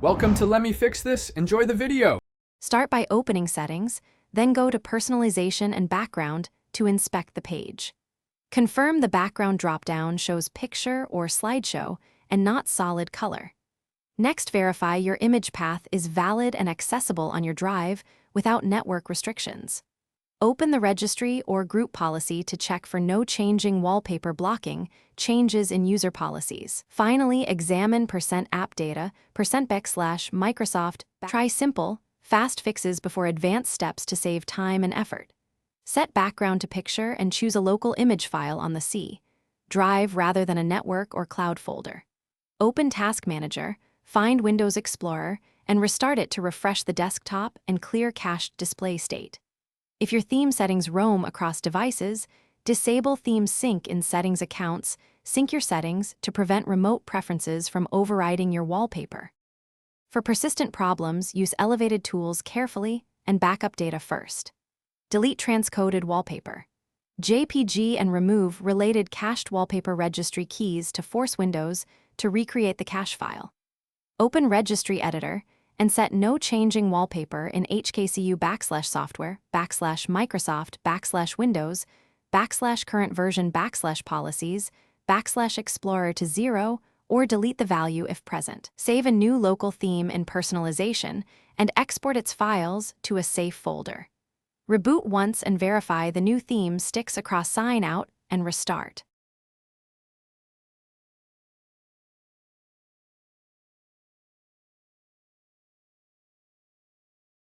Welcome to Let Me Fix This. Enjoy the video. Start by opening Settings, then go to Personalization and Background to inspect the page. Confirm the background dropdown shows picture or slideshow and not solid color. Next, verify your image path is valid and accessible on your drive without network restrictions. Open the registry or group policy to check for no changing wallpaper blocking, changes in user policies. Finally, examine %app data, %Microsoft. Try simple, fast fixes before advanced steps to save time and effort. Set background to picture and choose a local image file on the C drive rather than a network or cloud folder. Open Task Manager, find Windows Explorer, and restart it to refresh the desktop and clear cached display state. If your theme settings roam across devices, disable Theme Sync in Settings accounts. Sync your settings to prevent remote preferences from overriding your wallpaper. For persistent problems, use elevated tools carefully and backup data first. Delete transcoded wallpaper. JPG and remove related cached wallpaper registry keys to force Windows to recreate the cache file. Open Registry Editor and set no changing wallpaper in HKCU/software /Microsoft /Windows /current version /policies /Explorer to 0 or delete the value if present. Save a new local theme in Personalization and export its files to a safe folder. Reboot once and verify the new theme sticks across Sign Out and restart.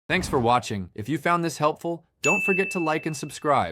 Thanks for watching. If you found this helpful, don't forget to like and subscribe.